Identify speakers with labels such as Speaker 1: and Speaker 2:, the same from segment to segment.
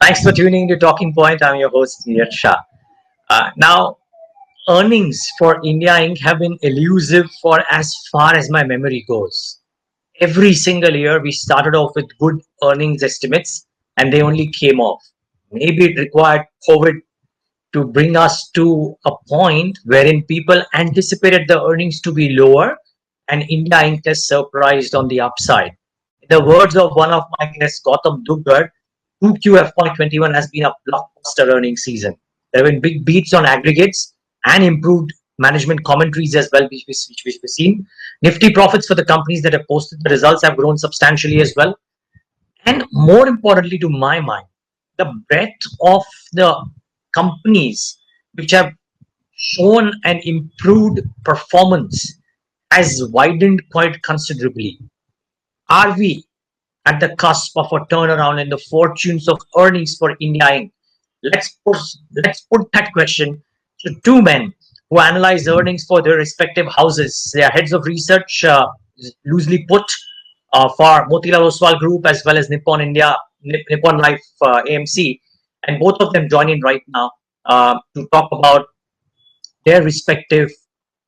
Speaker 1: Thanks for tuning to Talking Point. I'm your host, Neeraj Shah. Now, earnings for India Inc. have been elusive for as far as my memory goes. Every single year, we started off with good earnings estimates and they only came off. Maybe it required COVID to bring us to a point wherein people anticipated the earnings to be lower and India Inc. has surprised on the upside. In the words of one of my guests, Gautam Duggad, 2Q FY21 has been a blockbuster earnings season. There have been big beats on aggregates and improved management commentaries as well, which we've seen. Nifty profits for the companies that have posted the results have grown substantially as well. And more importantly, to my mind, the breadth of the companies which have shown an improved performance has widened quite considerably. Are we at the cusp of a turnaround in the fortunes of earnings for India Inc? Let's put that question to two men who analyze earnings for their respective houses. They are heads of research, loosely put, for Motilal Oswal Group as well as Nippon Life AMC, and both of them join in right now to talk about their respective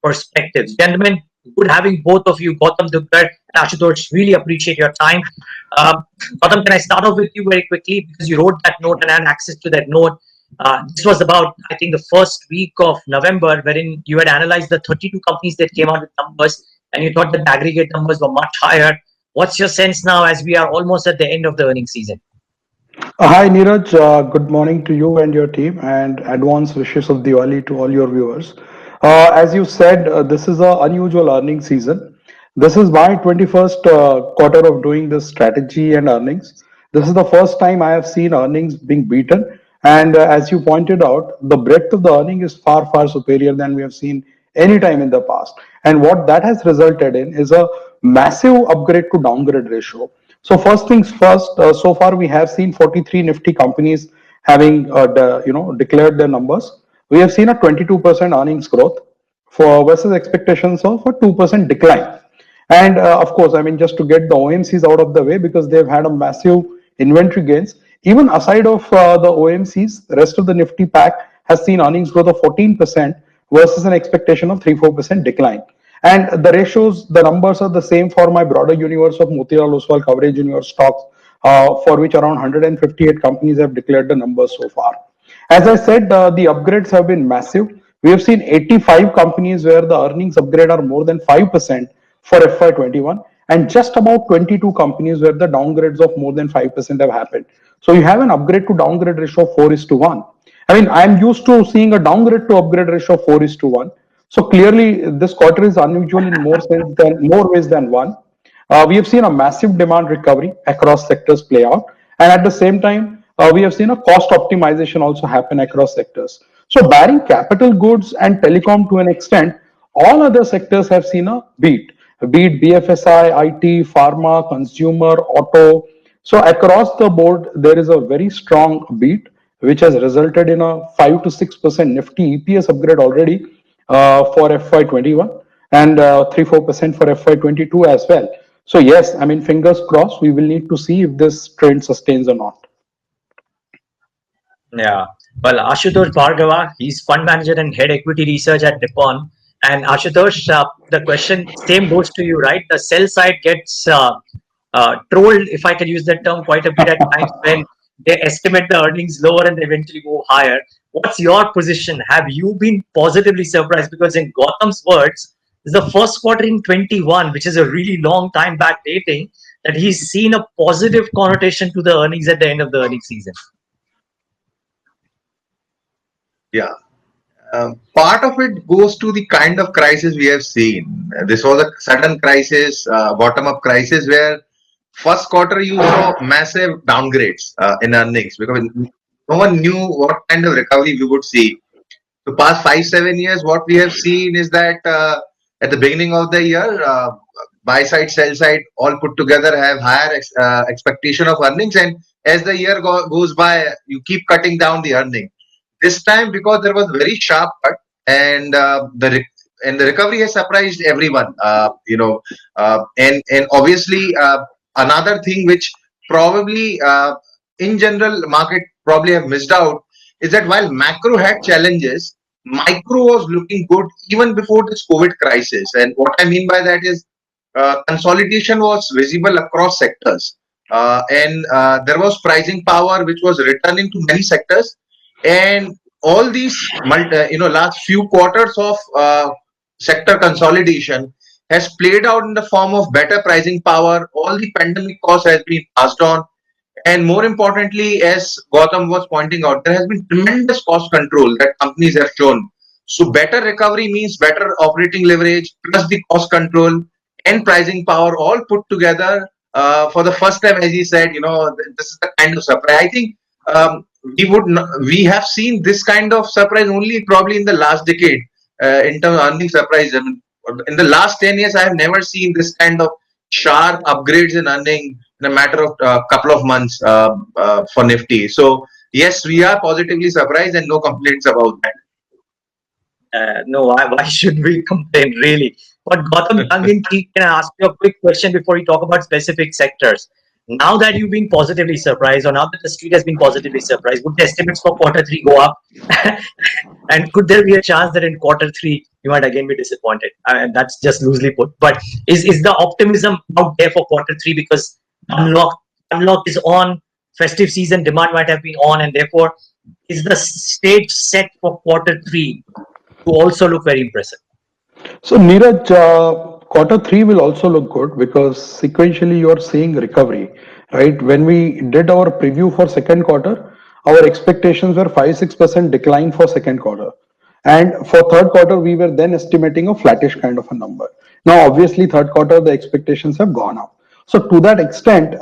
Speaker 1: perspectives. Gentlemen, good having both of you, Gautam Duggad and Ashutosh. Really appreciate your time. Gautam, can I start off with you very quickly because you wrote that note and I had access to that note. This was about, I think, the first week of November, wherein you had analyzed the 32 companies that came out with numbers and you thought that the aggregate numbers were much higher. What's your sense now as we are almost at the end of the earnings season?
Speaker 2: Hi Neeraj, good morning to you and your team, and advance wishes of Diwali to all your viewers. As you said, this is an unusual earnings season. This is my 21st quarter of doing this strategy and earnings. This is the first time I have seen earnings being beaten, and as you pointed out, the breadth of the earning is far, far superior than we have seen any time in the past. And what that has resulted in is a massive upgrade to downgrade ratio. So first things first, so far we have seen 43 Nifty companies having declared their numbers. We have seen a 22% earnings growth for versus expectations of a 2% decline. And of course, I mean, just to get the OMCs out of the way, because they've had a massive inventory gains. Even aside of the OMCs, the rest of the Nifty pack has seen earnings growth of 14% versus an expectation of 3-4% decline. And the ratios, the numbers are the same for my broader universe of Motilal Oswal coverage universe stocks, for which around 158 companies have declared the numbers so far. As I said, the upgrades have been massive. We have seen 85 companies where the earnings upgrade are more than 5% for FY21, and just about 22 companies where the downgrades of more than 5% have happened. So you have an upgrade to downgrade ratio of 4:1. I mean, I'm used to seeing a downgrade to upgrade ratio of 4:1. So clearly, this quarter is unusual in more ways than one. We have seen a massive demand recovery across sectors play out, and at the same time, we have seen a cost optimization also happen across sectors. So, barring capital goods and telecom to an extent, all other sectors have seen a beat. Be it BFSI, IT, pharma, consumer, auto. So across the board, there is a very strong beat, which has resulted in a 5 to 6% Nifty EPS upgrade already for FY21, and 3-4% for FY22 as well. So yes, I mean, fingers crossed, we will need to see if this trend sustains or not.
Speaker 1: Yeah. Well, Ashutosh Bhargava, he's fund manager and head equity research at Nippon. And Ashutosh, the question same goes to you, right? The sell side gets trolled, if I can use that term, quite a bit at times when they estimate the earnings lower and they eventually go higher. What's your position? Have you been positively surprised? Because in Gautam's words, it's the first quarter in 21, which is a really long time back dating, that he's seen a positive connotation to the earnings at the end of the earnings season.
Speaker 3: Yeah. Part of it goes to the kind of crisis we have seen. This was a sudden crisis, bottom-up crisis, where first quarter you saw massive downgrades in earnings because no one knew what kind of recovery we would see. The past 5-7 years, what we have seen is that at the beginning of the year, buy side, sell side, all put together have higher expectation of earnings, and as the year goes by, you keep cutting down the earning. This time, because there was very sharp cut, and the recovery has surprised everyone. And obviously another thing which probably in general market probably have missed out is that while macro had challenges, micro was looking good even before this COVID crisis. And what I mean by that is consolidation was visible across sectors, and there was pricing power which was returning to many sectors, and all these last few quarters of sector consolidation has played out in the form of better pricing power. All the pandemic costs has been passed on, and more importantly, as Gautam was pointing out, there has been tremendous cost control that companies have shown. So better recovery means better operating leverage plus the cost control and pricing power all put together. For the first time, as he said, this is the kind of surprise. I think we have seen this kind of surprise only probably in the last decade in terms of earning surprise. I mean, in the last 10 years, I have never seen this kind of sharp upgrades in earning in a matter of a couple of months for Nifty. So yes, we are positively surprised and no complaints about that.
Speaker 1: No, why should we complain, really? But Gautam, tongue in cheek, can I ask you a quick question before you talk about specific sectors? Now that you've been positively surprised, or now that the street has been positively surprised, would the estimates for quarter three go up? And could there be a chance that in quarter three you might again be disappointed? And that's just loosely put. But is the optimism out there for quarter three because unlock is on, festive season demand might have been on, and therefore is the stage set for quarter three to also look very impressive?
Speaker 2: So, Neeraj, quarter three will also look good because sequentially you are seeing recovery, right? When we did our preview for second quarter, our expectations were 5-6% decline for second quarter. And for third quarter, we were then estimating a flattish kind of a number. Now, obviously, third quarter, the expectations have gone up. So, to that extent,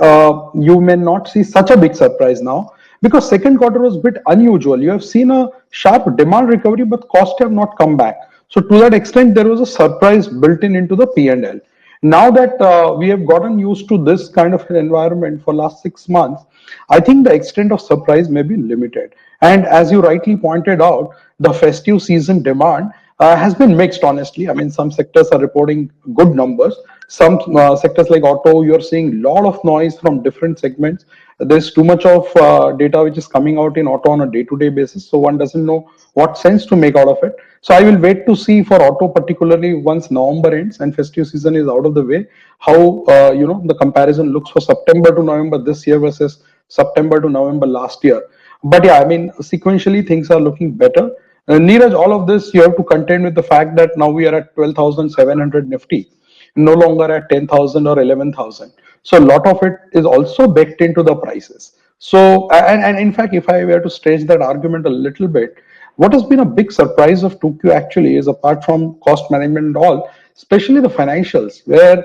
Speaker 2: you may not see such a big surprise now because second quarter was a bit unusual. You have seen a sharp demand recovery, but costs have not come back. So to that extent, there was a surprise built in into the P&L. Now that we have gotten used to this kind of an environment for last 6 months, I think the extent of surprise may be limited. And as you rightly pointed out, the festive season demand has been mixed, honestly. I mean, some sectors are reporting good numbers. Some sectors like auto, you're seeing a lot of noise from different segments. There's too much of data which is coming out in auto on a day-to-day basis, so one doesn't know what sense to make out of it. So I will wait to see for auto, particularly once November ends and festive season is out of the way, how the comparison looks for September to November this year versus September to November last year. But yeah, I mean, sequentially things are looking better. Neeraj, all of this you have to contend with the fact that now we are at 12,700 Nifty, no longer at 10,000 or 11,000. So a lot of it is also baked into the prices. So, and in fact, if I were to stretch that argument a little bit, what has been a big surprise of 2Q actually is apart from cost management and all, especially the financials, where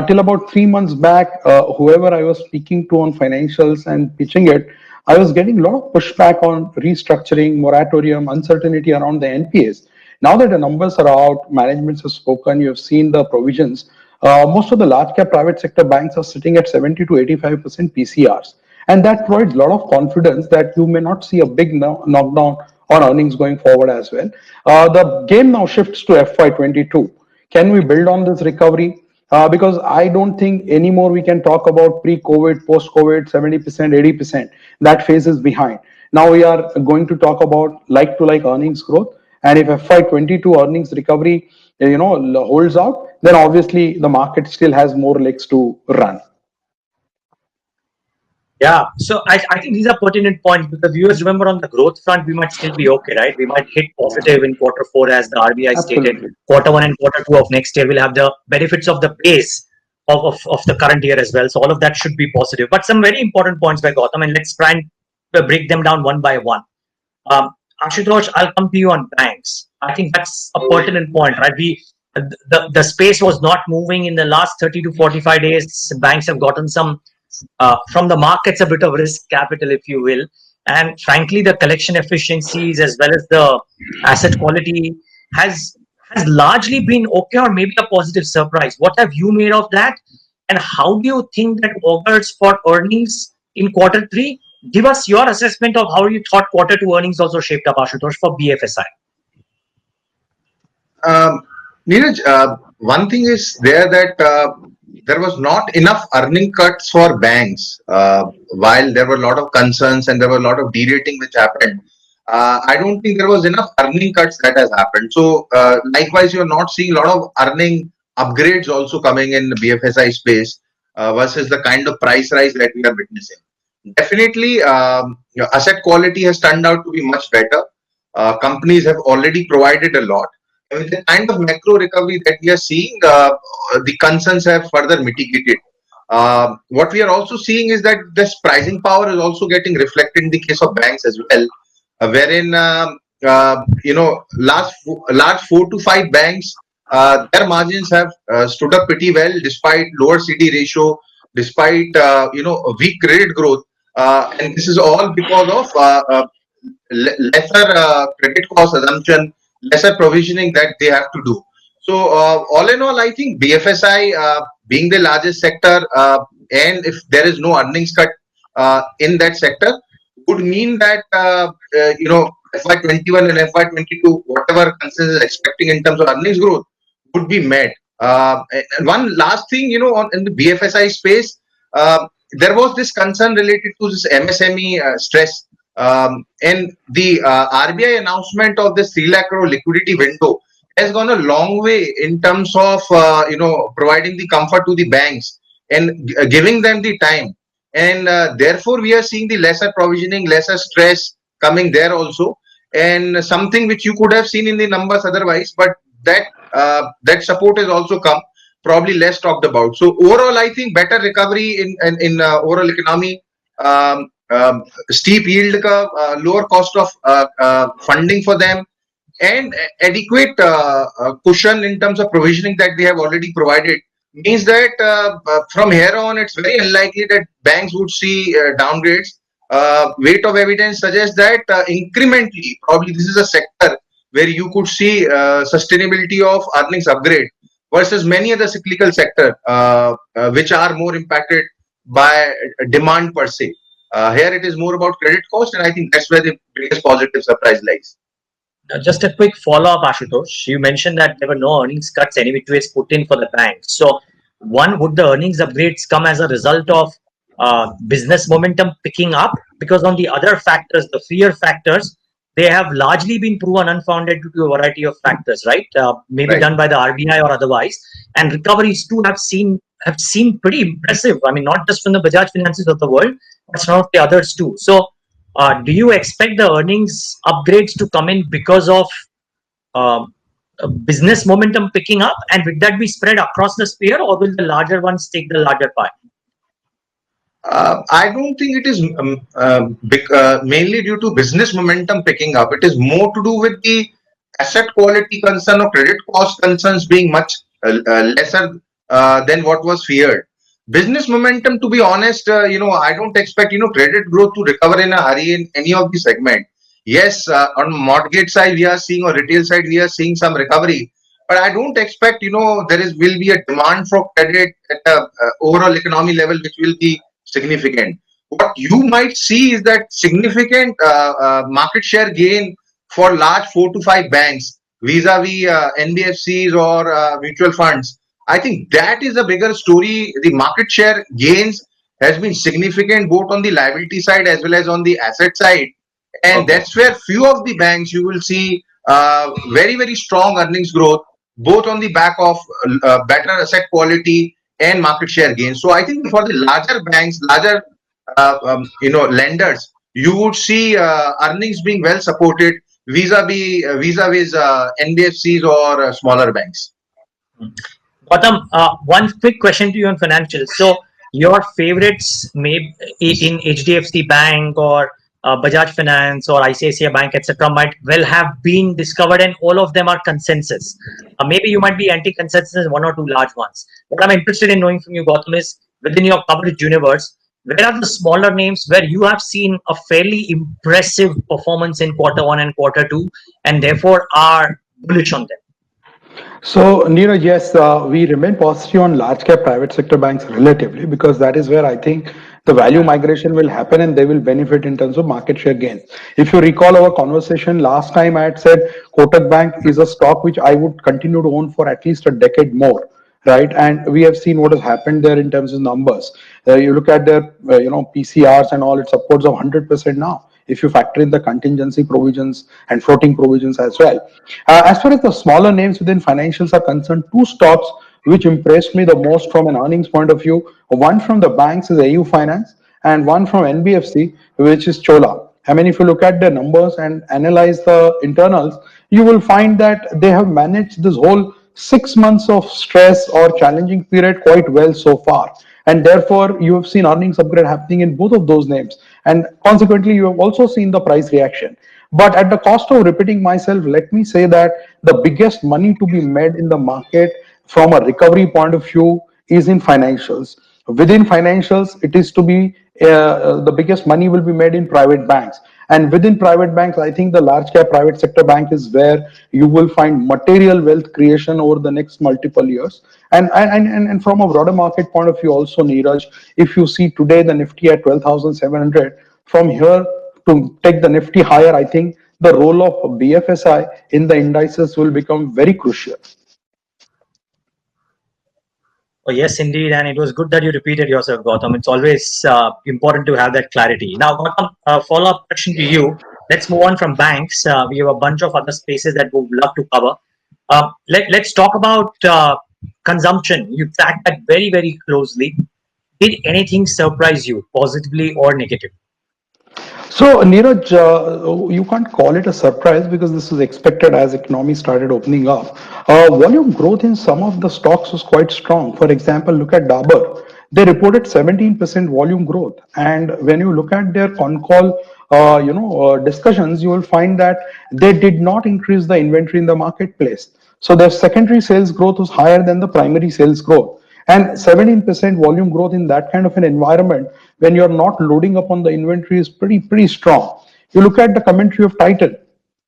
Speaker 2: till about 3 months back, whoever I was speaking to on financials and pitching it, I was getting a lot of pushback on restructuring, moratorium, uncertainty around the NPAs. Now that the numbers are out, management has spoken, you have seen the provisions. Most of the large cap private sector banks are sitting at 70 to 85% PCRs. And that provides a lot of confidence that you may not see a big knockdown on earnings going forward as well. The game now shifts to FY22. Can we build on this recovery? Because I don't think anymore we can talk about pre-COVID, post-COVID, 70%, 80%. That phase is behind. Now we are going to talk about like-to-like earnings growth. And if FY22 earnings recovery, holds out, then obviously the market still has more legs to run.
Speaker 1: Yeah, so I think these are pertinent points because viewers remember on the growth front, we might still be okay, right? We might hit positive in quarter four as the RBI stated.
Speaker 2: Absolutely.
Speaker 1: Quarter one and quarter two of next year will have the benefits of the base of the current year as well. So all of that should be positive. But some very important points by Gautam, and let's try and break them down one by one. Ashutosh, I'll come to you on banks. I think that's a pertinent point, right? The space was not moving in the last 30 to 45 days. Banks have gotten some from the markets a bit of risk capital, if you will, and frankly, the collection efficiencies as well as the asset quality has largely been okay or maybe a positive surprise. What have you made of that, and how do you think that augurs for earnings in quarter three? Give us your assessment of how you thought quarter two earnings also shaped up, Ashutosh, for BFSI.
Speaker 3: Neeraj, one thing is there that there was not enough earning cuts for banks. While there were a lot of concerns and there were a lot of derating which happened, I don't think there was enough earning cuts that has happened. So likewise, you're not seeing a lot of earning upgrades also coming in the BFSI space versus the kind of price rise that we are witnessing. Definitely, asset quality has turned out to be much better. Companies have already provided a lot. And with the kind of macro recovery that we are seeing, the concerns have further mitigated. What we are also seeing is that this pricing power is also getting reflected in the case of banks as well, wherein large 4 to 5 banks, their margins have stood up pretty well despite lower CD ratio, despite a weak credit growth, and this is all because of lesser credit cost assumption, lesser provisioning that they have to do. So all in all, I think BFSI being the largest sector, and if there is no earnings cut in that sector, would mean that FY21 and FY22, whatever consensus is expecting in terms of earnings growth, would be met. And one last thing, in the BFSI space, there was this concern related to this MSME stress, and the RBI announcement of this 3 lakh crore liquidity window has gone a long way in terms of providing the comfort to the banks and giving them the time, and therefore we are seeing the lesser provisioning, lesser stress coming there also, and something which you could have seen in the numbers otherwise, but that support has also come, probably less talked about. So overall, I think better recovery in overall economy, steep yield curve, lower cost of funding for them, and adequate cushion in terms of provisioning that they have already provided, means that from here on, it's very unlikely that banks would see downgrades. Weight of evidence suggests that incrementally, probably this is a sector where you could see sustainability of earnings upgrade versus many other cyclical sector which are more impacted by demand per se. Here it is more about credit cost, and I think that's where the biggest positive surprise lies.
Speaker 1: Just a quick follow-up, Ashutosh. You mentioned that there were no earnings cuts any which ways put in for the banks. So, one, would the earnings upgrades come as a result of business momentum picking up? Because on the other factors, the fear factors, they have largely been proven unfounded due to a variety of factors, right? Maybe
Speaker 3: Right.
Speaker 1: done by the RBI or otherwise. And recoveries too have seemed pretty impressive. I mean, not just from the Bajaj Finances of the world, but some of the others too. So, do you expect the earnings upgrades to come in because of business momentum picking up, and will that be spread across the sphere, or will the larger ones take the larger part?
Speaker 3: I don't think it is mainly due to business momentum picking up. It is more to do with the asset quality concern or credit cost concerns being much lesser than what was feared. Business momentum, to be honest, I don't expect credit growth to recover in a hurry in any of the segment. Yes, on mortgage side we are seeing, or retail side we are seeing some recovery, but I don't expect will be a demand for credit at a overall economy level which will be significant. What you might see is that significant market share gain for large 4 to 5 banks vis-a-vis NBFCs or mutual funds. I think that is a bigger story. The market share gains has been significant both on the liability side as well as on the asset side, and
Speaker 1: Okay.
Speaker 3: that's where few of the banks you will see very very strong earnings growth, both on the back of better asset quality and market share gains. So I think for the larger banks, larger lenders, you would see earnings being well supported vis-a-vis NBFCs or smaller banks.
Speaker 1: Gautam, one quick question to you on financials. So, your favorites may in HDFC Bank or Bajaj Finance or ICICI Bank, etc., might well have been discovered, and all of them are consensus. Maybe you might be anti-consensus in one or two large ones. What I'm interested in knowing from you, Gautam, is within your coverage universe, where are the smaller names where you have seen a fairly impressive performance in Q1 and Q2, and therefore are bullish on them?
Speaker 2: So, Neeraj, yes, we remain positive on large cap private sector banks relatively because that is where I think the value migration will happen and they will benefit in terms of market share gains. If you recall our conversation last time, I had said Kotak Bank is a stock which I would continue to own for at least a decade more. right? And we have seen what has happened there in terms of numbers. You look at their, PCRs and all; it's upwards of 100% now. If you factor in the contingency provisions and floating provisions as well. As far as the smaller names within financials are concerned, two stocks which impressed me the most from an earnings point of view. One from the banks is AU Finance, and one from NBFC, which is Chola. I mean, if you look at the numbers and analyze the internals, you will find that they have managed this whole 6 months of stress or challenging period quite well so far. And therefore, you have seen earnings upgrade happening in both of those names. And consequently, you have also seen the price reaction. But at the cost of repeating myself, let me say that the biggest money to be made in the market from a recovery point of view is in financials. Within financials, it is to be the biggest money will be made in private banks. And within private banks, I think the large cap private sector bank is where you will find material wealth creation over the next multiple years. And from a broader market point of view, also, Neeraj, if you see today the Nifty at 12,700, from here to take the Nifty higher, I think the role of BFSI in the indices will become very crucial.
Speaker 1: Oh, yes, indeed. And it was good that you repeated yourself, Gautam. It's always important to have that clarity. Now, Gautam, a follow up question to you. Let's move on from banks. We have a bunch of other spaces that we would love to cover. Let's talk about consumption. You track that very, very closely. Did anything surprise you, positively or negatively?
Speaker 2: So, Neeraj, you can't call it a surprise because this was expected as economy started opening up. Volume growth in some of the stocks was quite strong. For example, look at Dabur. They reported 17% volume growth, and when you look at their con call, discussions, you will find that they did not increase the inventory in the marketplace. So their secondary sales growth was higher than the primary sales growth. And 17% volume growth in that kind of an environment when you're not loading up on the inventory is pretty strong. You look at the commentary of Titan,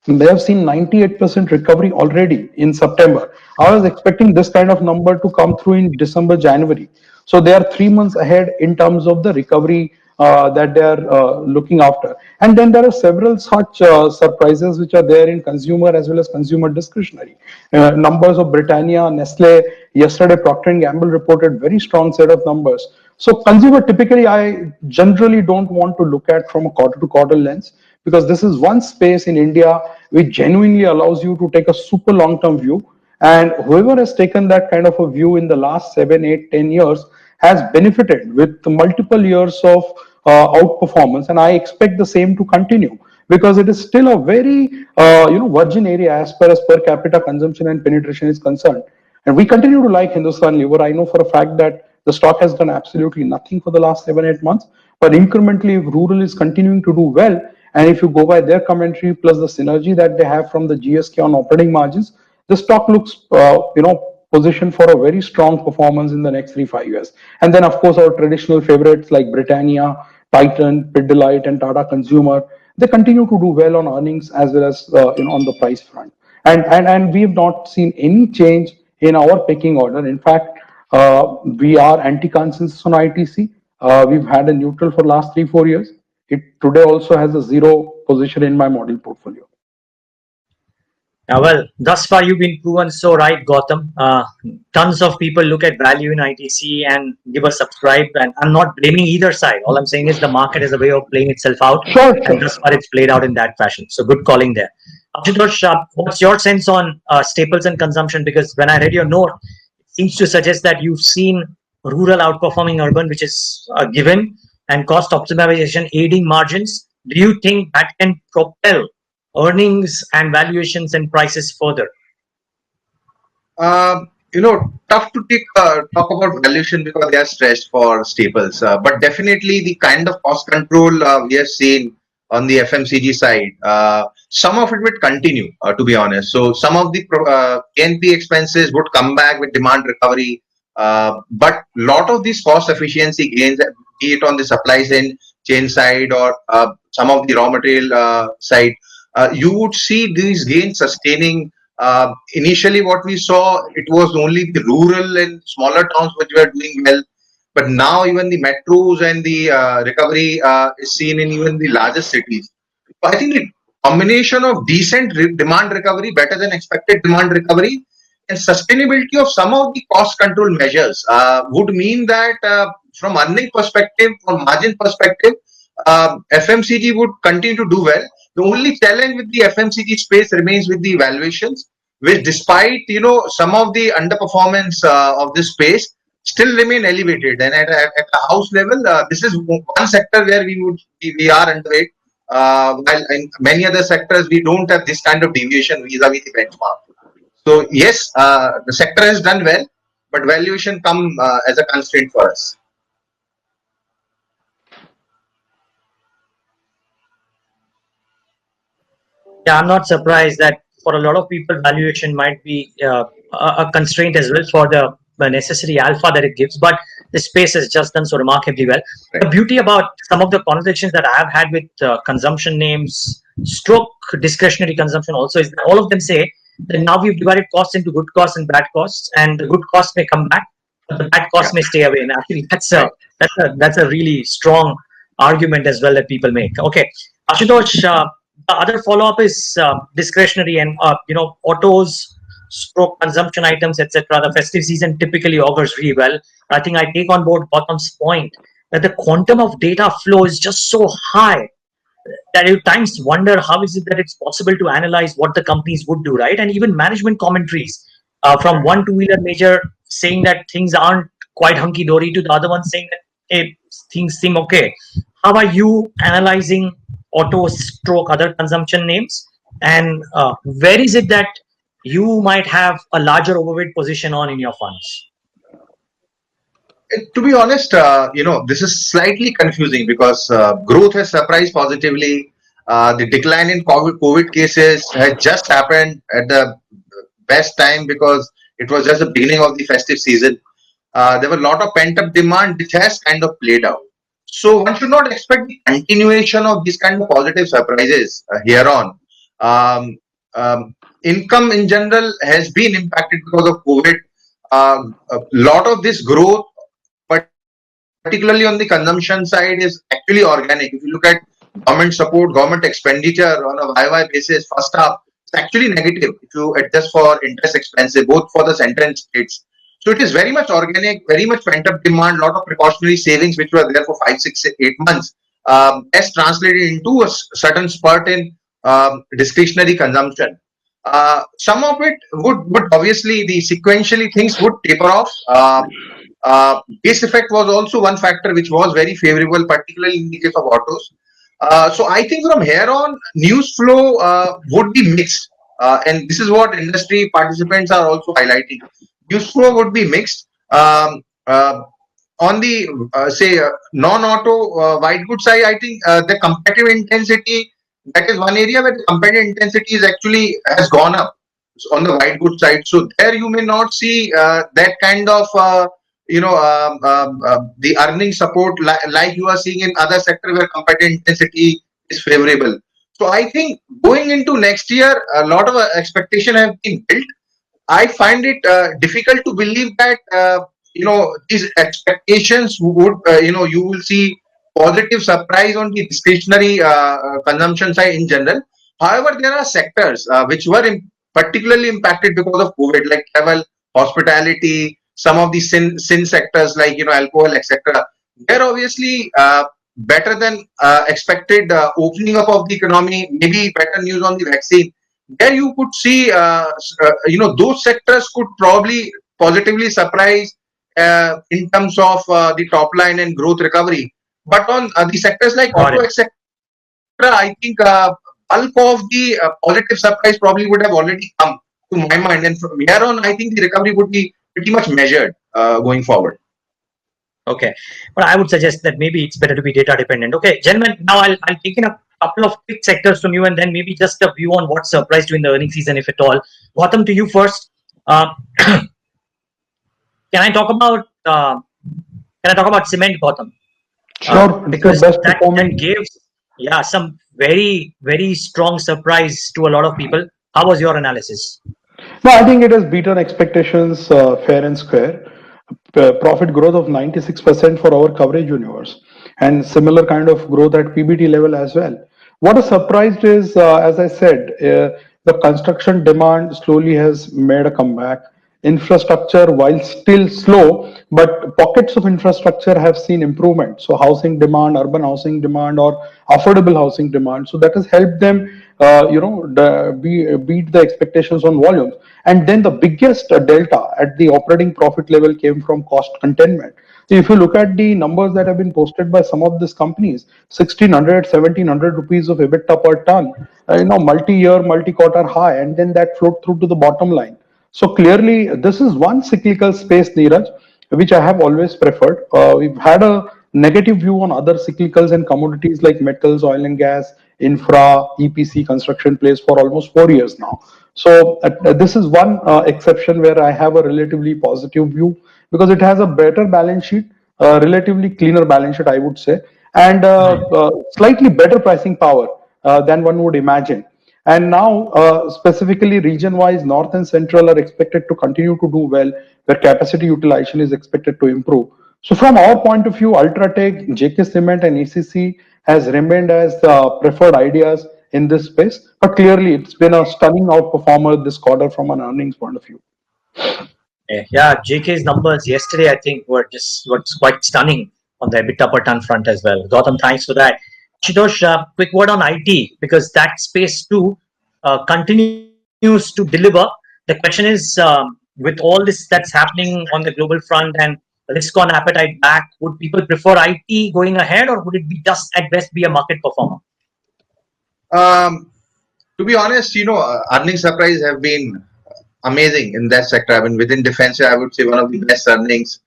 Speaker 2: they have seen 98% recovery already in September. I was expecting this kind of number to come through in December, January. So they are 3 months ahead in terms of the recovery that they are looking after. And then there are several such surprises which are there in consumer as well as consumer discretionary. Numbers of Britannia, Nestle, yesterday Procter & Gamble reported very strong set of numbers. So consumer typically I generally don't want to look at from a quarter to quarter lens because this is one space in India which genuinely allows you to take a super long term view. And whoever has taken that kind of a view in the last 7, 8, 10 years has benefited with multiple years of outperformance. And I expect the same to continue because it is still a very virgin area as far as per capita consumption and penetration is concerned. And we continue to like Hindustan Lever. I know for a fact that the stock has done absolutely nothing for the last 7, 8 months, but incrementally, if rural is continuing to do well, and if you go by their commentary plus the synergy that they have from the GSK on operating margins, the stock looks, positioned for a very strong performance in the next 3, 5 years. And then, of course, our traditional favorites like Britannia, Titan, Pidilite, and Tata Consumer, they continue to do well on earnings as well as on the price front. And we have not seen any change in our pecking order. In fact, we are anti-consensus on ITC. We've had a neutral for last 3, 4 years. It today also has a zero position in my model portfolio.
Speaker 1: Well, thus far you've been proven so right, Gautam. Tons of people look at value in ITC and give a subscribe, and I'm not blaming either side. All I'm saying is the market has a way of playing itself out,
Speaker 2: Sure,
Speaker 1: and
Speaker 2: sure.
Speaker 1: thus far it's played out in that fashion. So good calling there. Ashutosh, what's your sense on staples and consumption? Because when I read your note, it seems to suggest that you've seen rural outperforming urban, which is a given, and cost optimization aiding margins. Do you think that can propel earnings and valuations and prices further?
Speaker 3: Tough to talk about valuation because they are stretched for staples. But definitely the kind of cost control we have seen on the FMCG side, some of it would continue, to be honest. So some of the KNP expenses would come back with demand recovery. But lot of these cost efficiency gains, be it on the supply chain side or some of the raw material side, you would see these gains sustaining. Initially, what we saw, it was only the rural and smaller towns which were doing well. But now even the metros and the recovery is seen in even the largest cities. So I think the combination of decent demand recovery, better than expected demand recovery, and sustainability of some of the cost control measures would mean that from earning perspective or margin perspective, FMCG would continue to do well. The only challenge with the FMCG space remains with the valuations, which despite some of the underperformance of this space still remain elevated. And at a house level, this is one sector where we are underweight. While in many other sectors, we don't have this kind of deviation vis-a-vis the benchmark. So yes, the sector has done well, but valuation come as a constraint for us.
Speaker 1: Yeah, I'm not surprised that for a lot of people, valuation might be a constraint as well for the necessary alpha that it gives. But the space has just done so remarkably well.
Speaker 3: Right.
Speaker 1: The beauty about some of the conversations that I have had with consumption names, stroke discretionary consumption also, is that all of them say that now we've divided costs into good costs and bad costs, and the good costs may come back, but the bad costs may stay away. And actually,
Speaker 3: Right.
Speaker 1: that's a really strong argument as well that people make. Okay, Ashutosh. The other follow-up is discretionary and autos, stroke consumption items, etc. The festive season typically augurs really well. I think I take on board Gautam's point that the quantum of data flow is just so high that you at times wonder how is it that it's possible to analyze what the companies would do, right? And even management commentaries from one two-wheeler major saying that things aren't quite hunky-dory to the other one saying that hey, things seem okay. How are you analyzing auto, stroke, other consumption names? And where is it that you might have a larger overweight position on in your funds?
Speaker 3: To be honest, this is slightly confusing because growth has surprised positively. The decline in COVID cases has just happened at the best time because it was just the beginning of the festive season. There were a lot of pent-up demand which has kind of played out. So one should not expect the continuation of these kind of positive surprises here on. Income in general has been impacted because of COVID. A lot of this growth, particularly on the consumption side, is actually organic. If you look at government support, government expenditure on a YY basis, first half, it's actually negative if you adjust for interest expenses, both for the center and states. So it is very much organic, very much pent-up demand, lot of precautionary savings which were there for 5, 6, 8 months, has translated into a certain spurt in discretionary consumption. Some of it would obviously, the sequentially things would taper off. Base effect was also one factor which was very favorable, particularly in the case of autos. So I think from here on, news flow would be mixed. And this is what industry participants are also highlighting. News flow would be mixed. On the say non-auto white goods side, I think the competitive intensity, that is one area where the competitive intensity is actually has gone up on the white goods side. So there you may not see that kind of the earning support like you are seeing in other sectors where competitive intensity is favorable. So I think going into next year, a lot of expectation have been built. I find it difficult to believe that these expectations would you will see positive surprise on the discretionary consumption side in general. However, there are sectors which were particularly impacted because of COVID, like travel, hospitality, some of the sin sectors like alcohol, etc. They're obviously better than expected opening up of the economy, maybe better news on the vaccine. There you could see, those sectors could probably positively surprise in terms of the top line and growth recovery. But on the sectors like auto, etc., I think bulk of the positive surprise probably would have already come to my mind. And from here on, I think the recovery would be pretty much measured going forward.
Speaker 1: Okay, but I would suggest that maybe it's better to be data dependent. Okay, gentlemen, now I'll take in a couple of quick sectors from you, and then maybe just a view on what surprised you in the earnings season, if at all. Gautam, to you first. Can I talk about cement, Gautam?
Speaker 2: Sure,
Speaker 1: Because
Speaker 2: best
Speaker 1: that
Speaker 2: performing.
Speaker 1: gave some very, very strong surprise to a lot of people. How was your analysis?
Speaker 2: No, I think it has beaten expectations fair and square. Profit growth of 96% for our coverage universe, and similar kind of growth at PBT level as well. What is surprised is, as I said, the construction demand slowly has made a comeback. infrastructure, while still slow, but pockets of infrastructure have seen improvement. So housing demand, urban housing demand, or affordable housing demand. So that has helped them, beat the expectations on volumes. And then the biggest delta at the operating profit level came from cost containment. So if you look at the numbers that have been posted by some of these companies, 1600, 1700 rupees of EBITDA per ton, multi-year, multi-quarter high, and then that flowed through to the bottom line. So clearly, this is one cyclical space, Neeraj, which I have always preferred. We've had a negative view on other cyclicals and commodities like metals, oil and gas, infra, EPC, construction plays for almost 4 years now. So this is one exception where I have a relatively positive view because it has a better balance sheet, relatively cleaner balance sheet, I would say, and slightly better pricing power than one would imagine. And now, specifically region-wise, North and Central are expected to continue to do well, where capacity utilization is expected to improve. So, from our point of view, Ultratech, JK Cement, and ECC has remained as the preferred ideas in this space. But clearly, it's been a stunning outperformer this quarter from an earnings point of view.
Speaker 1: Yeah, JK's numbers yesterday, I think, was quite stunning on the EBITDA per ton front as well. Gautam, thanks for that. Shitosh, quick word on IT, because that space too continues to deliver. The question is, with all this that's happening on the global front and risk on appetite back, would people prefer IT going ahead, or would it be just at best be a market performer?
Speaker 3: Um, to be honest, earnings surprise have been amazing in that sector. I mean, within defense, I would say one of the best earnings.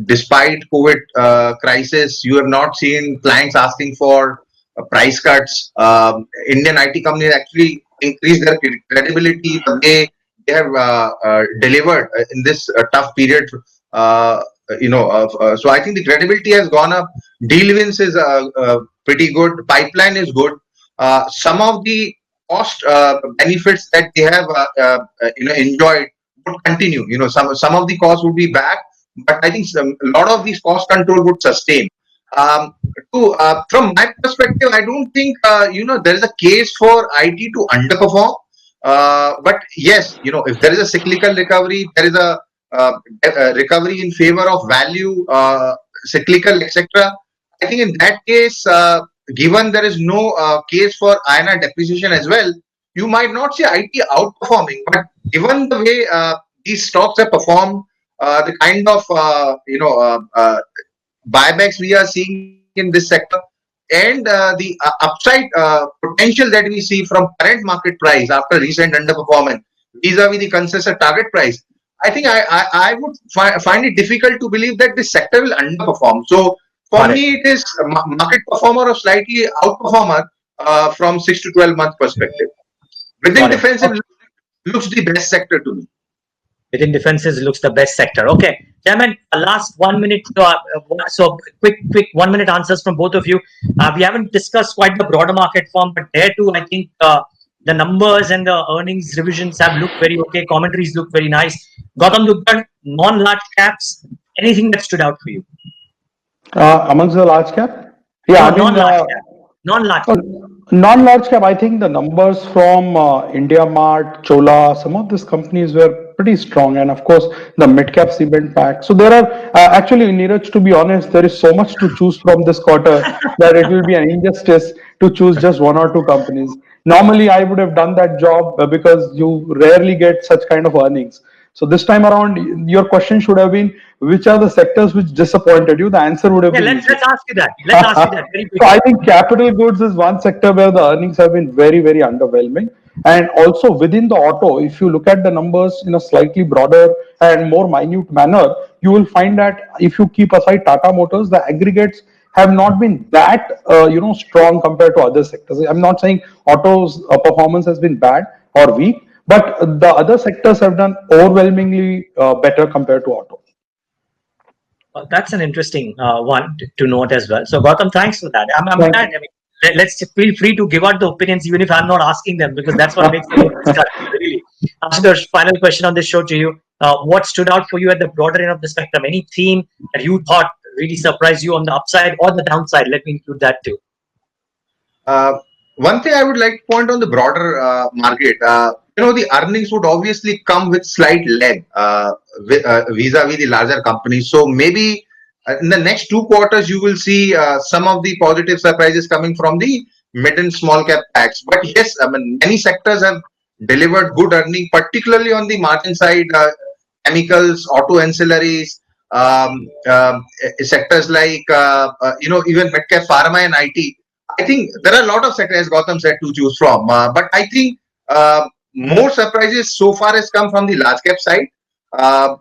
Speaker 3: Despite COVID crisis, you have not seen clients asking for price cuts. Indian IT companies actually increased their credibility the way they have delivered in this tough period. So I think the credibility has gone up. Deal wins is pretty good. Pipeline is good. Some of the cost benefits that they have enjoyed would continue. Some of the costs would be back, but I think a lot of these cost control would sustain. Um, from my perspective, I don't think there is a case for IT to underperform. But yes, if there is a cyclical recovery, there is a recovery in favor of value, cyclical, etc. I think in that case, given there is no case for INR depreciation as well, you might not see IT outperforming. But given the way these stocks have performed, the kind of buybacks we are seeing in this sector, and the upside potential that we see from current market price after recent underperformance vis-a-vis the consensus target price, I think I would find it difficult to believe that this sector will underperform. So for me, it is a market performer or slightly outperformer from 6 to 12 month perspective. Within defensive, looks the best sector to me.
Speaker 1: Within defenses looks the best sector. Okay, Chairman, last 1 minute. So quick 1 minute answers from both of you. We haven't discussed quite the broader market form, but there too, I think the numbers and the earnings revisions have looked very okay. Commentaries look very nice. Gautam Duggad, non-large caps. Anything that stood out for you?
Speaker 2: Amongst the large cap? Yeah,
Speaker 1: no, non-large cap. Non-large cap.
Speaker 2: Non-large cap, I think the numbers from India Mart, Chola, some of these companies were pretty strong, and of course the mid-cap cement pack. So there are actually, Neeraj, to be honest, there is so much to choose from this quarter that it will be an injustice to choose just one or two companies. Normally, I would have done that job because you rarely get such kind of earnings. So this time around, your question should have been, which are the sectors which disappointed you? The answer would have been
Speaker 1: let's ask you that. Let's ask you that very quickly.
Speaker 2: So I think capital goods is one sector where the earnings have been very, very underwhelming. And also within the auto, if you look at the numbers in a slightly broader and more minute manner, you will find that if you keep aside Tata Motors, the aggregates have not been that strong compared to other sectors. I'm not saying auto's performance has been bad or weak, but the other sectors have done overwhelmingly better compared to auto.
Speaker 1: That's an interesting one to note as well. So Gautam, thanks for that. I'm glad. I mean, let's feel free to give out the opinions even if I'm not asking them, because that's what makes it discussion, really. Ashutosh, final question on this show to you. What stood out for you at the broader end of the spectrum? Any theme that you thought really surprised you on the upside or the downside? Let me include that too.
Speaker 3: One thing I would like to point on the broader market. the earnings would obviously come with slight lag vis-a-vis the larger companies. So maybe in the next 2 quarters, you will see some of the positive surprises coming from the mid and small cap packs. But yes, I mean, many sectors have delivered good earning, particularly on the margin side, chemicals, auto ancillaries, sectors like, even mid-cap pharma and IT. I think there are a lot of sectors, as Gautam said, to choose from. But I think more surprises so far has come from the large cap side. Uh,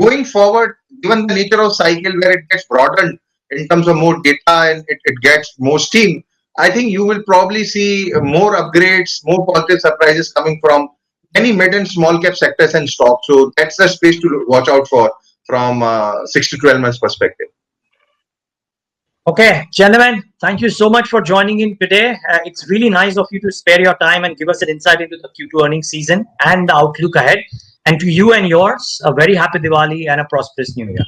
Speaker 3: Going forward, given the nature of cycle where it gets broadened in terms of more data and it gets more steam, I think you will probably see more upgrades, more positive surprises coming from many mid and small cap sectors and stocks. So that's the space to watch out for from 6 to 12 months perspective.
Speaker 1: Okay, gentlemen, thank you so much for joining in today. It's really nice of you to spare your time and give us an insight into the Q2 earnings season and the outlook ahead. And to you and yours, a very happy Diwali and a prosperous New Year.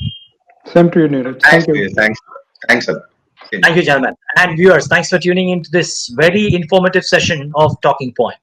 Speaker 2: Same to you, Neeraj.
Speaker 3: Thanks,
Speaker 2: Thank you.
Speaker 3: thanks, thanks a lot.
Speaker 1: Thank you, gentlemen. And viewers, thanks for tuning into this very informative session of Talking Point.